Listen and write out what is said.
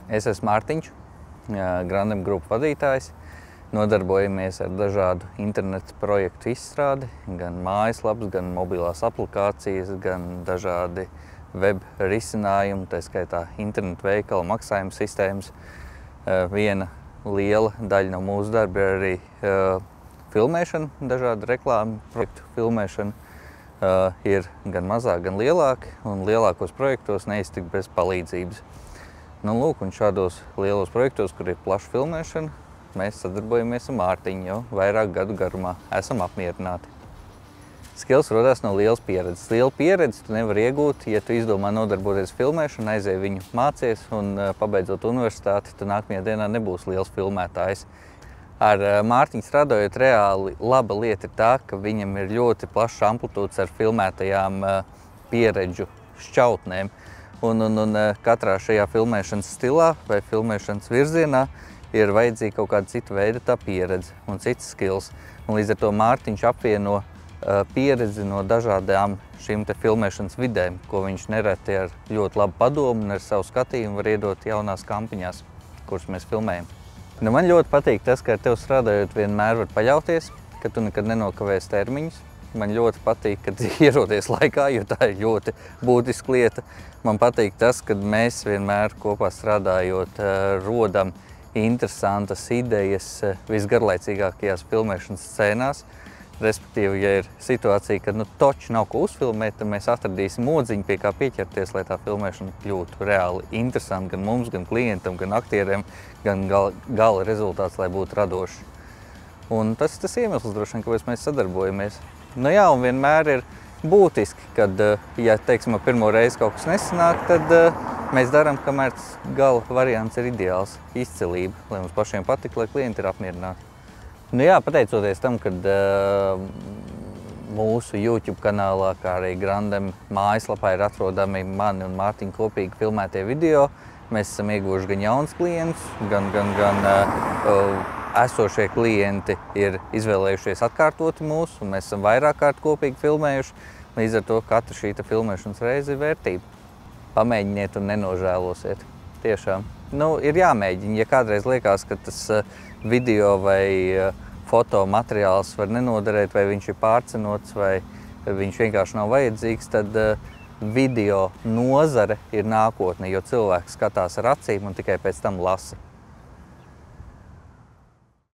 Es esmu Mārtiņš, Grandem grupu vadītājs. Nodarbojamies ar dažādu internetu projektu izstrādi, gan mājaslapas, gan mobilās aplikācijas, gan dažādi web risinājumi, tā skaitā internetu veikala maksājuma sistēmas. Viena liela daļa no mūsu darba ir arī filmēšana, dažādu reklāmu projektu filmēšana. Ir gan mazāk, gan lielāki, un lielākos projektos neiztikt bez palīdzības. Lūk, un šādos lielos projektos, kur ir plaša filmēšana, mēs sadarbojamies ar Mārtiņu jau vairāk gadu garumā. Esam apmierināti. Skills rodās no lielas pieredzes. Liela pieredze tu nevari iegūt, ja tu izdomā nodarboties filmēšanu, aizēji viņu mācies un pabeidzot universitāti, tu nākamajā dienā nebūsi liels filmētājs. Ar Mārtiņu strādājot reāli laba lieta ir tā, ka viņam ir ļoti plašs amplitūds ar filmētajām pieredžu šķautnēm. Un katrā šajā filmēšanas stilā vai filmēšanas virzienā ir vajadzīga kaut kāda cita veida tā pieredze un cits skills. Un līdz ar to Mārtiņš apvieno pieredzi no dažādām šīm te filmēšanas vidēm, ko viņš nereti ar ļoti labu padomu un ar savu skatījumu var iedot jaunās kampiņās, kuras mēs filmējam. Man ļoti patīk tas, ka ar tevi strādājot vienmēr var paļauties, ka tu nekad nenokavēsi termiņus. Man ļoti patīk, kad ierodies laikā, jo tā ir ļoti būtiska lieta. Man patīk tas, ka mēs vienmēr kopā strādājot rodam interesantas idejas visgarlaicīgākajās filmēšanas scēnās. Respektīvi, ja ir situācija, kad toči nav ko uzfilmēt, tad mēs atradīsim modziņu, pie kā pieķerties, lai tā filmēšana kļūtu reāli interesanti gan mums, gan klientam, gan aktieriem, gan gala rezultāts, lai būtu radošs. Un tas ir tas iemesls, droši vien, kāpēc mēs sadarbojamies. Jā, un vienmēr ir būtiski, kad, ja, teiksim, pirmo reizi kaut kas nesanāk, tad mēs darām, kamēr gala variants ir ideāls, izcilība, lai mums pašiem patīk, lai klienti ir apmierināti. Jā, pateicoties tam, kad mūsu YouTube kanālā, kā arī Grandem mājaslapā ir atrodami mani un Mārtiņa kopīgi filmētie video, mēs esam ieguvuši gan jauns klientus, gan esošie klienti ir izvēlējušies atkārtoti mūsu, un mēs esam vairāk kārt kopīgi filmējuši. Līdz ar to katra šī filmēšanas reize ir vērtība. Pamēģiniet un nenožēlosiet. Tiešām. Ir jāmēģina. Ja kādreiz liekas, ka tas video vai fotomateriāls var nenoderēt, vai viņš ir pārcenots, vai viņš vienkārši nav vajadzīgs, tad video nozare ir nākotne, jo cilvēks skatās ar acīm un tikai pēc tam lasa.